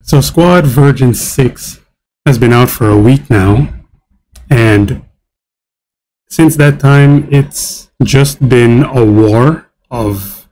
So Squad version 6 has been out for a week now, and since that time it's just been a war of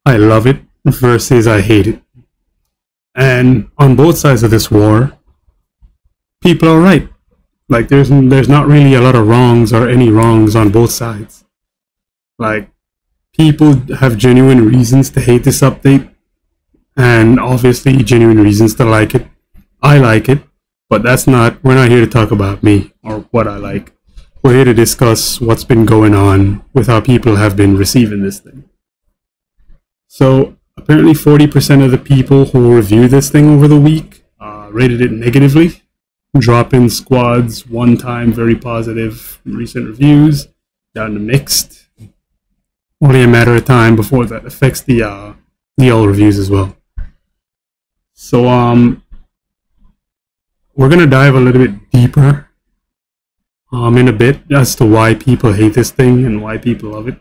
I love it versus I hate it. And on both sides of this war, people are right. Like there's not really a lot of wrongs or any wrongs on both sides. Like people have genuine reasons to hate this update, and obviously genuine reasons to like it. I like it, but we're not here to talk about me or what I like. We're here to discuss what's been going on with how people have been receiving this thing. So apparently 40% of the people who reviewed this thing over the week rated it negatively, dropping Squad's one-time very positive recent reviews down to mixed. Only a matter of time before that affects the all reviews as well. So we're gonna dive a little bit deeper in a bit as to why people hate this thing and why people love it.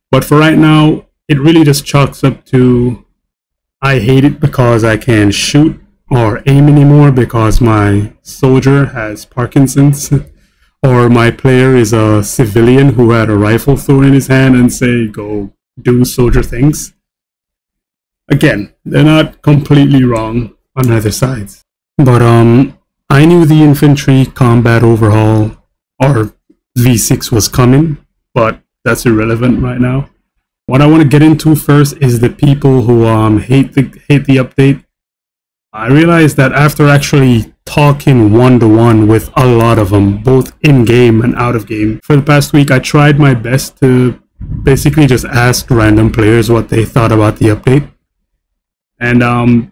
But for right now, it really just chalks up to I hate it because I can't shoot or aim anymore because my soldier has Parkinson's, or my player is a civilian who had a rifle thrown in his hand and say, go do soldier things. Again, they're not completely wrong on either sides. But I knew the Infantry Combat Overhaul, or V6, was coming, but that's irrelevant right now. What I want to get into first is the people who hate the update. I realized that after actually talking one-to-one with a lot of them, both in-game and out-of-game, for the past week I tried my best to basically just ask random players what they thought about the update. And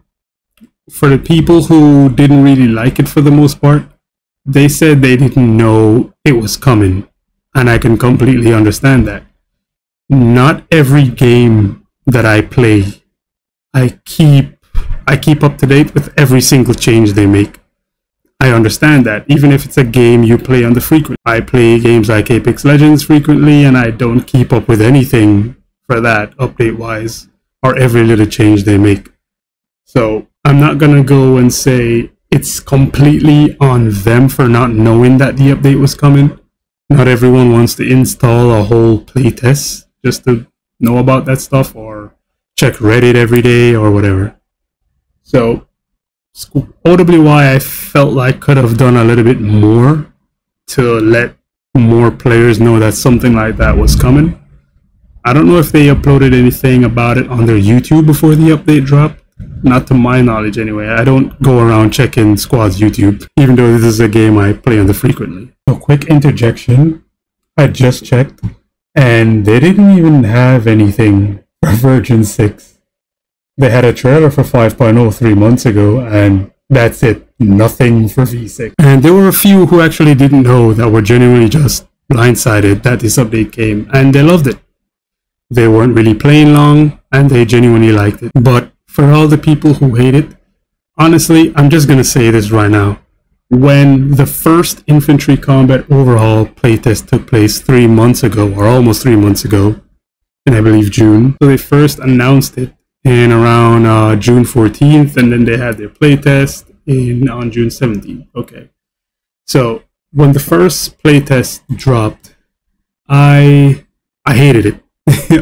for the people who didn't really like it for the most part, they said they didn't know it was coming, and I can completely understand that. Not every game that I play, I keep up to date with every single change they make. I understand that, even if it's a game you play on the frequent. I play games like Apex Legends frequently, and I don't keep up with anything for that update-wise, or every little change they make. So I'm not gonna go and say it's completely on them for not knowing that the update was coming. Not everyone wants to install a whole playtest just to know about that stuff, or check Reddit every day or whatever. So OWY I felt like could have done a little bit more to let more players know that something like that was coming. I don't know if they uploaded anything about it on their YouTube before the update dropped. Not to my knowledge anyway. I don't go around checking Squad's YouTube, even though this is a game I play on the frequently. So quick interjection, I just checked, and they didn't even have anything for version 6. They had a trailer for 5.0 3 months ago, and that's it. Nothing for V6. And there were a few who actually didn't know, that were genuinely just blindsided that this update came, and they loved it. They weren't really playing long, and they genuinely liked it. But for all the people who hate it, honestly, I'm just gonna say this right now. When the first Infantry Combat Overhaul playtest took place 3 months ago, or almost 3 months ago, in I believe June, so they first announced it in around June 14th, and then they had their playtest on June 17th. Okay, so when the first playtest dropped, I hated it.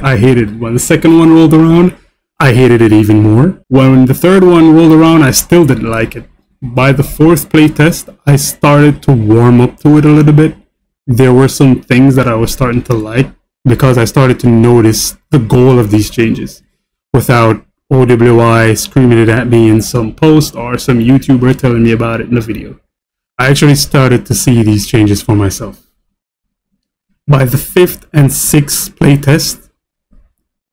I hated it. When the second one rolled around, I hated it even more. When the third one rolled around, I still didn't like it. By the fourth playtest, I started to warm up to it a little bit. There were some things that I was starting to like, because I started to notice the goal of these changes, without OWI screaming it at me in some post or some YouTuber telling me about it in a video. I actually started to see these changes for myself. By the fifth and sixth playtest,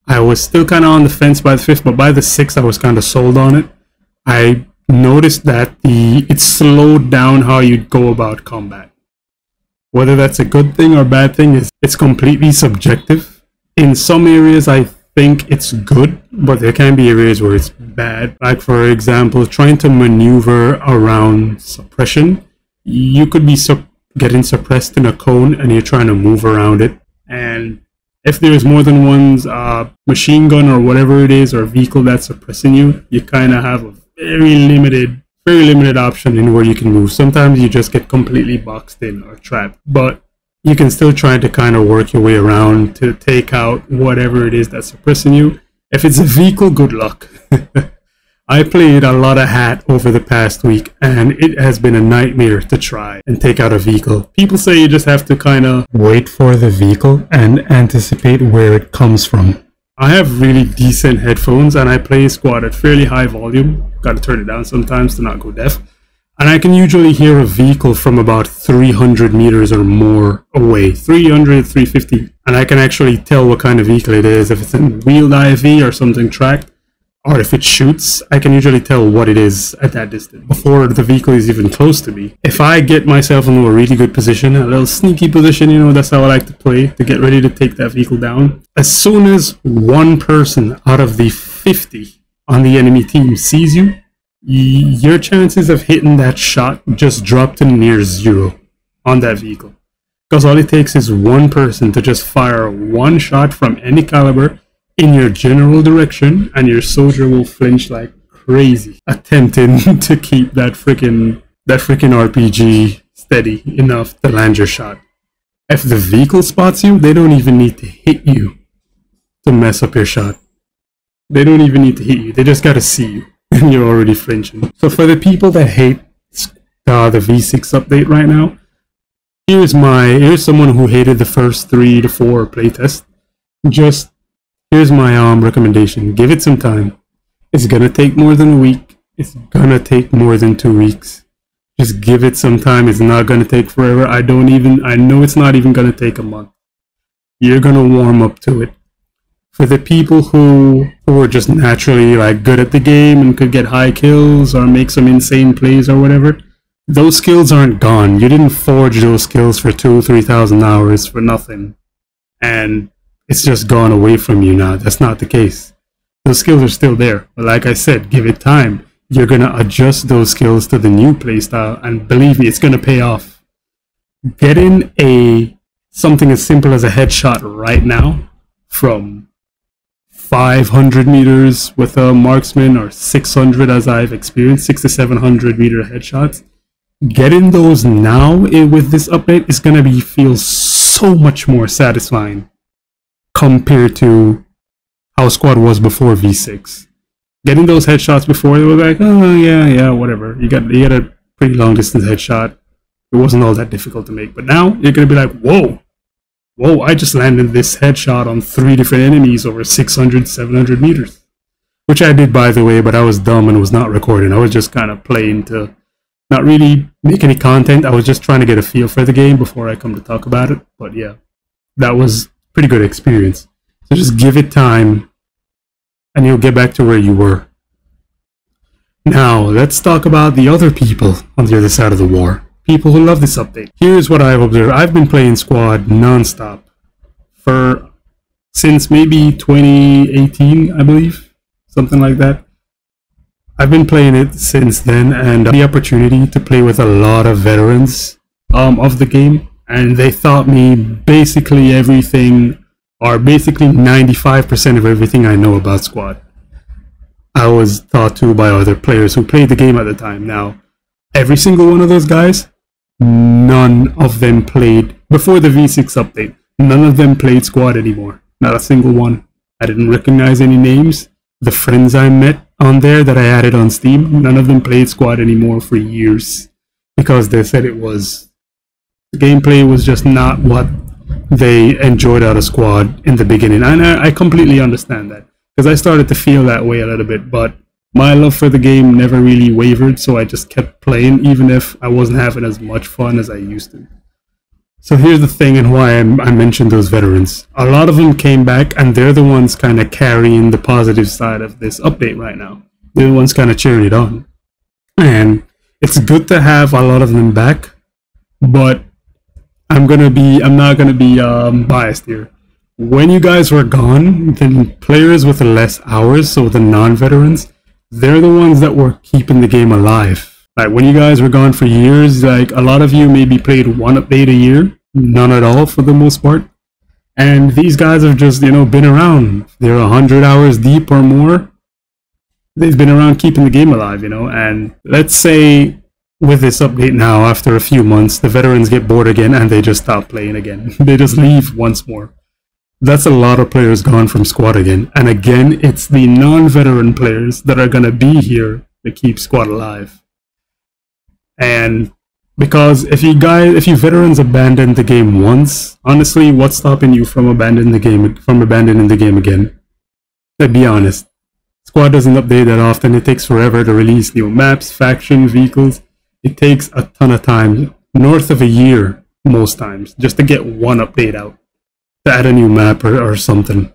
I was still kind of on the fence by the fifth, but by the sixth I was kind of sold on it. I noticed that it slowed down how you'd go about combat. Whether that's a good thing or bad thing, it's completely subjective. In some areas I think it's good, but there can be areas where it's bad. Like for example, trying to maneuver around suppression. You could be getting suppressed in a cone and you're trying to move around it, and if there's more than one's machine gun or whatever it is, or vehicle that's suppressing you, you kind of have a very limited very limited option in where you can move. Sometimes you just get completely boxed in or trapped, but you can still try to kind of work your way around to take out whatever it is that's suppressing you. If it's a vehicle, good luck. I played a lot of Hat over the past week, and it has been a nightmare to try and take out a vehicle. People say you just have to kind of wait for the vehicle and anticipate where it comes from. I have really decent headphones, and I play Squad at fairly high volume. Gotta turn it down sometimes to not go deaf. And I can usually hear a vehicle from about 300 meters or more away, 300, 350. And I can actually tell what kind of vehicle it is, if it's a wheeled IV or something tracked. Or if it shoots, I can usually tell what it is at that distance before the vehicle is even close to me. If I get myself into a really good position, a little sneaky position, you know, that's how I like to play, to get ready to take that vehicle down. As soon as one person out of the 50 on the enemy team sees you, your chances of hitting that shot just drop to near zero on that vehicle. Because all it takes is one person to just fire one shot from any caliber in your general direction, and your soldier will flinch like crazy, attempting to keep that freaking RPG steady enough to land your shot. If the vehicle spots you, they don't even need to hit you to mess up your shot. They don't even need to hit you, they just gotta see you, and you're already flinching. So for the people that hate the V6 update right now, here's someone who hated the first 3 to 4 playtests. Here's my recommendation. Give it some time. It's gonna take more than a week. It's gonna take more than 2 weeks. Just give it some time. It's not gonna take forever. I know it's not even gonna take a month. You're gonna warm up to it. For the people who are just naturally like good at the game and could get high kills or make some insane plays or whatever, those skills aren't gone. You didn't forge those skills for 2,000-3,000 hours for nothing. And it's just gone away from you now. That's not the case. Those skills are still there. But like I said, give it time. You're going to adjust those skills to the new playstyle, and believe me, it's going to pay off. Getting something as simple as a headshot right now from 500 meters with a marksman, or 600 as I've experienced, 600 to 700 meter headshots. Getting those now with this update is going to feel so much more satisfying compared to how Squad was before V6. Getting those headshots before, they were like, oh yeah, whatever. You got a pretty long distance headshot. It wasn't all that difficult to make. But now you're gonna be like, whoa, I just landed this headshot on 3 different enemies over 600, 700 meters. Which I did, by the way, but I was dumb and was not recording. I was just kind of playing to not really make any content. I was just trying to get a feel for the game before I come to talk about it. But yeah, that was pretty good experience. So just give it time and you'll get back to where you were. Now let's talk about the other people on the other side of the war. People who love this update. Here's what I've observed. I've been playing Squad non-stop since maybe 2018, I believe. Something like that. I've been playing it since then, and the opportunity to play with a lot of veterans of the game. And they taught me basically everything, or basically 95% of everything I know about Squad. I was taught to by other players who played the game at the time. Now, every single one of those guys, none of them played, before the V6 update, none of them played Squad anymore. Not a single one. I didn't recognize any names. The friends I met on there that I added on Steam, none of them played Squad anymore for years. Because they said the gameplay was just not what they enjoyed out of Squad in the beginning. And I completely understand that, because I started to feel that way a little bit, but my love for the game never really wavered, so I just kept playing, even if I wasn't having as much fun as I used to. So here's the thing, and why I mentioned those veterans. A lot of them came back, and they're the ones kind of carrying the positive side of this update right now. They're the ones kind of cheering it on. And it's good to have a lot of them back, but I'm not gonna be biased here. When you guys were gone, the players with less hours, so the non-veterans, they're the ones that were keeping the game alive. Like, when you guys were gone for years, like, a lot of you maybe played one update a year, none at all for the most part. And these guys have just, been around. They're 100 hours deep or more. they've been around keeping the game alive, you know. And let's say with this update now, after a few months, the veterans get bored again and they just stop playing again. They just leave once more. That's a lot of players gone from squad again. And again, it's the non-veteran players that are going to be here to keep squad alive. And because if you veterans abandon the game once, honestly, what's stopping you from abandoning the game again? Let's be honest. Squad doesn't update that often. It takes forever to release new maps, faction, vehicles. It takes a ton of time, north of a year most times, just to get one update out, to add a new map or something.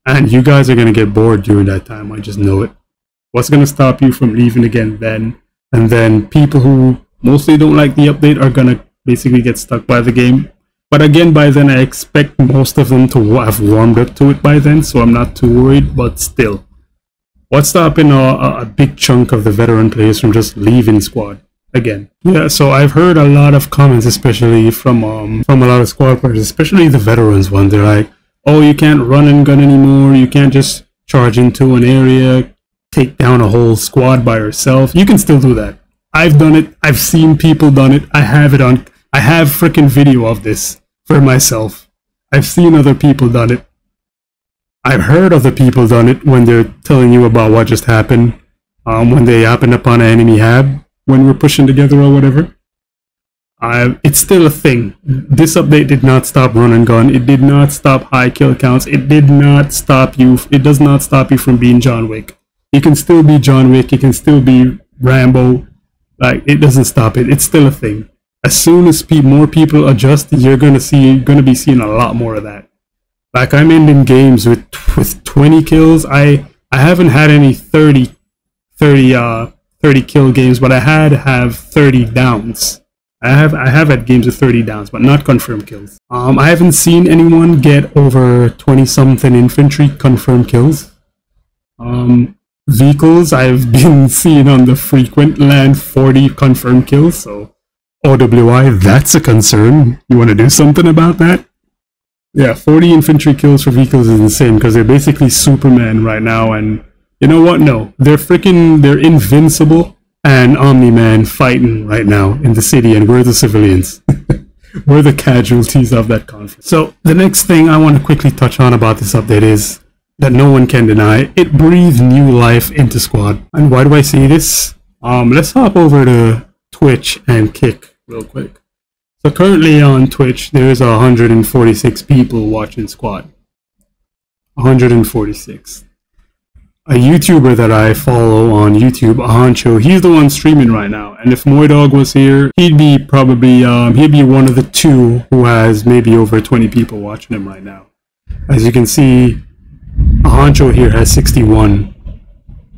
And you guys are going to get bored during that time, I just know it. What's going to stop you from leaving again then? And then people who mostly don't like the update are going to basically get stuck by the game. But again, by then I expect most of them to have warmed up to it by then, so I'm not too worried, but still. What's stopping a big chunk of the veteran players from just leaving squad again? Yeah, so I've heard a lot of comments, especially from a lot of squad players, especially the veterans one. They're like, oh, you can't run and gun anymore, you can't just charge into an area, take down a whole squad by yourself. You can still do that. I've done it, I've seen people done it, I have freaking video of this for myself. I've seen other people done it. I've heard other people done it when they're telling you about what just happened, when they happened upon an enemy hab, when we're pushing together or whatever. It's still a thing. This update did not stop run and gun. It did not stop high kill counts. It did not stop you. It does not stop you from being John Wick. You can still be John Wick. You can still be Rambo. Like, it doesn't stop it. It's still a thing. As soon as more people adjust, you're gonna be seeing a lot more of that. Like, I'm ending games with 20 kills. I haven't had any 30 kill games, but I have 30 downs. I have had games with 30 downs, but not confirmed kills. I haven't seen anyone get over 20-something infantry confirmed kills. Vehicles, I've been seeing on the frequent land 40 confirmed kills, so OWI, that's a concern. You want to do something about that? Yeah, 40 infantry kills for vehicles is insane because they're basically Superman right now, and you know what? No, they're invincible and Omni-Man fighting right now in the city, and we're the civilians. We're the casualties of that conflict. So the next thing I want to quickly touch on about this update is that no one can deny it breathed new life into Squad. And why do I say this? Let's hop over to Twitch and Kick real quick. So currently on Twitch, there's 146 people watching Squad. 146. A YouTuber that I follow on YouTube, Ahancho, he's the one streaming right now. And if Moydog was here, he'd be probably, he'd be one of the two who has maybe over 20 people watching him right now. As you can see, Ahancho here has 61.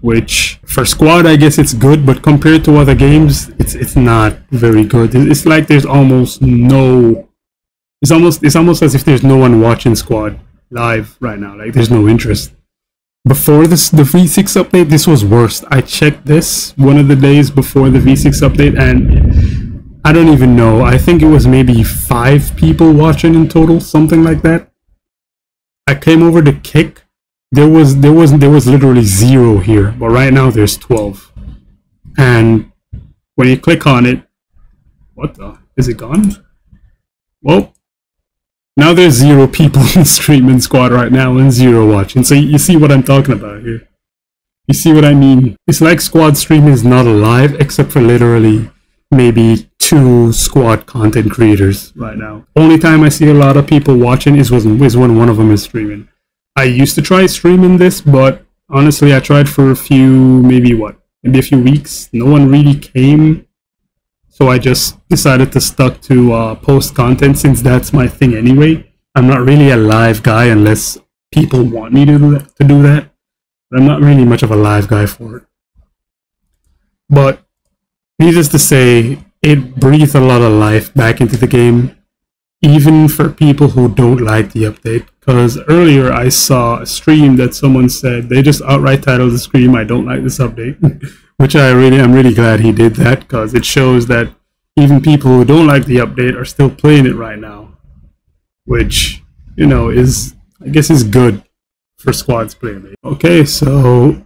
Which for Squad I guess it's good, but compared to other games it's not very good. It's like there's almost no, it's almost as if there's no one watching Squad live right now. Like there's no interest. Before the V6 update, this was worse. I checked this one of the days before the V6 update and I don't even know, I think it was maybe 5 people watching in total, something like that. I came over to Kick. There was literally 0 here, but right now there's 12. And when you click on it, what the? Is it gone? Well, now there's 0 people in streaming Squad right now and 0 watching. So you see what I'm talking about here. You see what I mean? It's like Squad streaming is not alive except for literally maybe 2 Squad content creators right now. Only time I see a lot of people watching is when one of them is streaming. I used to try streaming this, but honestly, I tried for a few, maybe a few weeks. No one really came, so I just decided to stuck to post content since that's my thing anyway. I'm not really a live guy unless people want me to do that. But I'm not really much of a live guy for it. But needless to say, it breathed a lot of life back into the game, even for people who don't like the update. Because earlier I saw a stream that someone said, they just outright titled the stream, "I don't like this update," which I'm really glad he did that, because it shows that even people who don't like the update are still playing it right now, which, you know, I guess is good for Squad's player base. Okay, so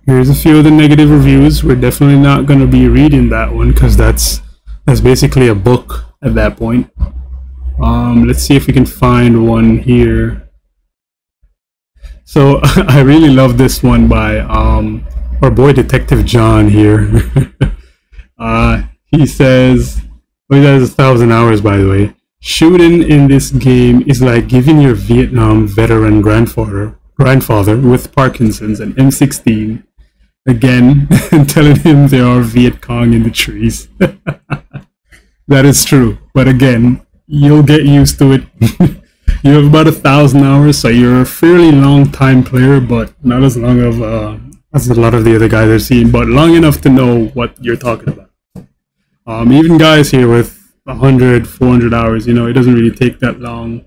Here's a few of the negative reviews. We're definitely not going to be reading that one because that's basically a book at that point. Let's see if we can find one here. So I really love this one by our boy Detective John here. He says, well, he has 1,000 hours, by the way. Shooting in this game is like giving your Vietnam veteran grandfather with Parkinson's an M16 again and telling him there are Viet Cong in the trees. That is true, but again, you'll get used to it. You have about 1,000 hours, so you're a fairly long time player, but not as long as a lot of the other guys I've seen, but long enough to know what you're talking about. Even guys here with 100, 400 hours, you know, it doesn't really take that long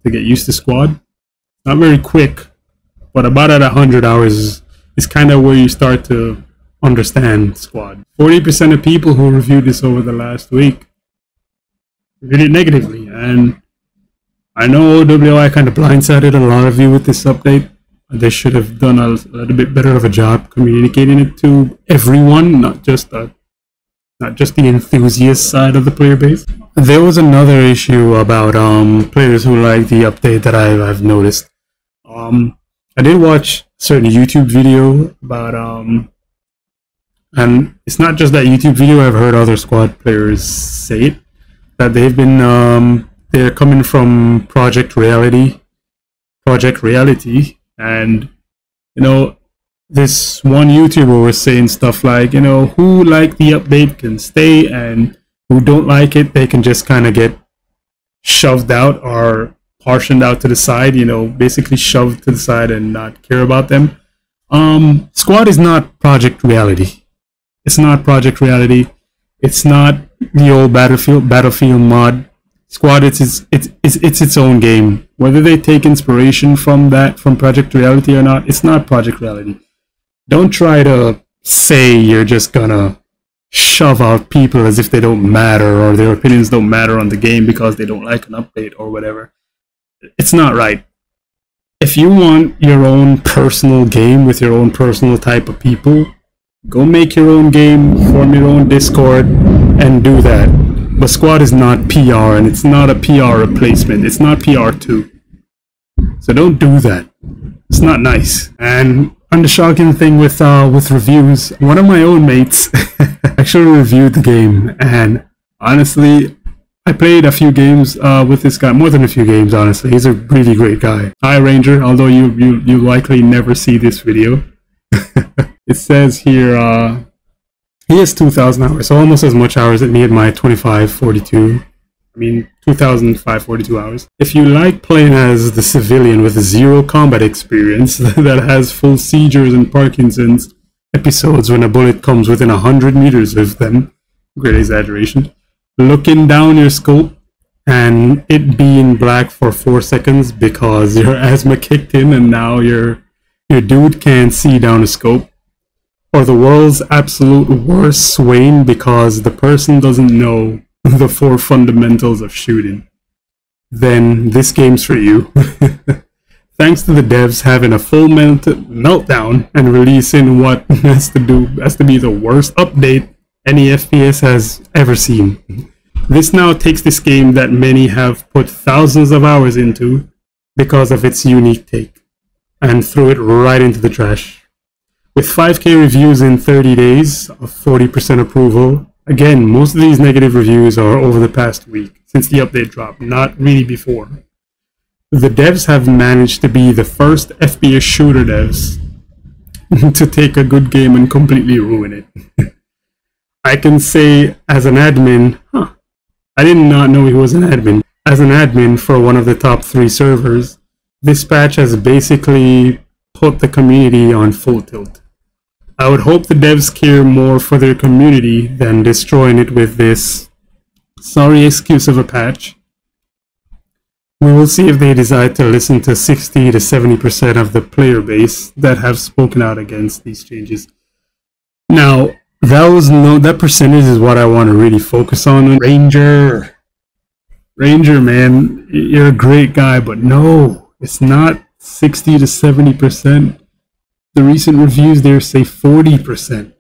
to get used to Squad. Not very quick, but about at 100 hours is kind of where you start to understand Squad. 40% of people who reviewed this over the last week reviewed it negatively, and I know OWI kind of blindsided a lot of you with this update. They should have done a little bit better of a job communicating it to everyone, not just the enthusiast side of the player base. There was another issue about players who like the update that I've noticed. I did watch a certain YouTube video about and it's not just that YouTube video. I've heard other Squad players say it, that they've been they're coming from Project Reality, and you know, this one YouTuber was saying stuff like, you know, who like the update can stay, and who don't like it, they can just kind of get shoved out or portioned out to the side, you know, basically shoved to the side and not care about them. Squad is not Project Reality. It's not Project Reality. It's not the old Battlefield mod. Squad, it's its own game. Whether they take inspiration from Project Reality or not, it's not Project Reality. Don't try to say you're just gonna shove out people as if they don't matter or their opinions don't matter on the game because they don't like an update or whatever. It's not right. If you want your own personal game with your own personal type of people, go make your own game, form your own Discord, and do that. But Squad is not PR, and it's not a PR replacement. It's not PR2. So don't do that. It's not nice. And on the shocking thing with reviews, one of my own mates actually reviewed the game, and honestly, I played a few games with this guy, more than a few games, honestly. He's a really great guy. Hi, Ranger, although you likely never see this video. It says here, he has 2,000 hours, so almost as much hours as me at my 2,542 hours. If you like playing as the civilian with zero combat experience that has full seizures and Parkinson's episodes when a bullet comes within 100 meters of them, great exaggeration, looking down your scope and it being black for 4 seconds because your asthma kicked in and now your dude can't see down the scope, or the world's absolute worst swaying because the person doesn't know the 4 fundamentals of shooting, then this game's for you. Thanks to the devs having a full meltdown and releasing what has to be the worst update any FPS has ever seen. This now takes this game that many have put thousands of hours into because of its unique take, and threw it right into the trash. With 5k reviews in 30 days of 40% approval, again, most of these negative reviews are over the past week, since the update dropped, not really before. The devs have managed to be the first FPS shooter devs to take a good game and completely ruin it. I can say, as an admin, I did not know he was an admin. As an admin for one of the top 3 servers, this patch has basically put the community on full tilt. I would hope the devs care more for their community than destroying it with this sorry excuse of a patch. We will see if they decide to listen to 60 to 70% of the player base that have spoken out against these changes. Now, that percentage is what I want to really focus on. Ranger, man, you're a great guy, but no, it's not 60 to 70%. the recent reviews there say 40%.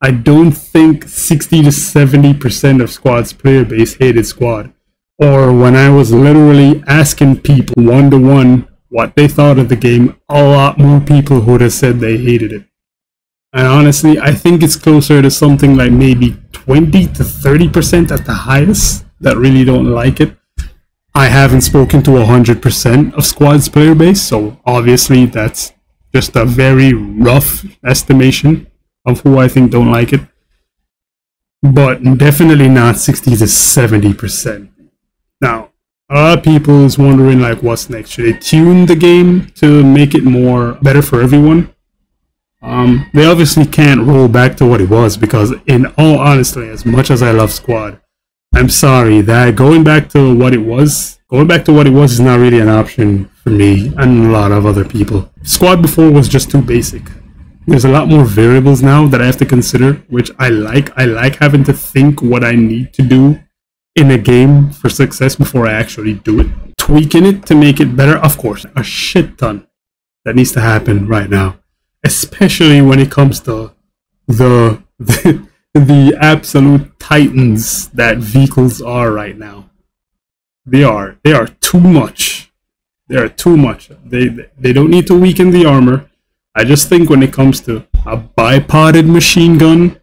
I don't think 60 to 70% of Squad's player base hated Squad. Or when I was literally asking people one-to-one what they thought of the game, a lot more people would have said they hated it. And honestly, I think it's closer to something like maybe 20 to 30% at the highest that really don't like it. I haven't spoken to 100% of Squad's player base, so obviously that's just a very rough estimation of who I think don't like it. But definitely not 60 to 70%. Now, a lot of people is wondering like what's next. Should they tune the game to make it more better for everyone? They obviously can't roll back to what it was, because in all honesty, as much as I love Squad, I'm sorry that going back to what it was is not really an option for me and a lot of other people. Squad before was just too basic. There's a lot more variables now that I have to consider, which I like. I like having to think what I need to do in a game for success before I actually do it. Tweaking it to make it better, of course, a shit ton that needs to happen right now. Especially when it comes to the absolute titans that vehicles are right now. They are too much. They are too much. They don't need to weaken the armor. I just think when it comes to a bipoded machine gun,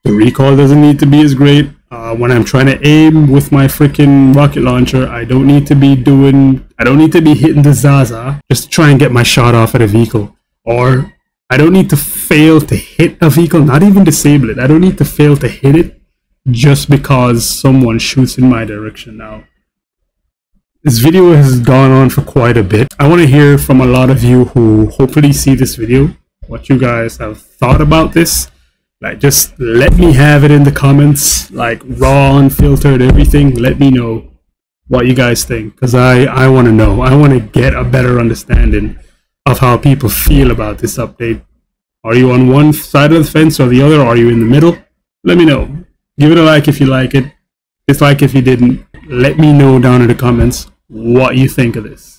the recoil doesn't need to be as great. When I'm trying to aim with my freaking rocket launcher, I don't need to be hitting the Zaza just to try and get my shot off at a vehicle. Or I don't need to fail to hit a vehicle, not even disable it. I don't need to fail to hit it just because someone shoots in my direction now. This video has gone on for quite a bit. I want to hear from a lot of you who hopefully see this video, what you guys have thought about this. Like, just let me have it in the comments, like raw, unfiltered, everything. Let me know what you guys think, because I want to know. I want to get a better understanding of how people feel about this update. Are you on one side of the fence or the other? Are you in the middle? Let me know. Give it a like if you like it. Dislike if you didn't. Let me know down in the comments what you think of this.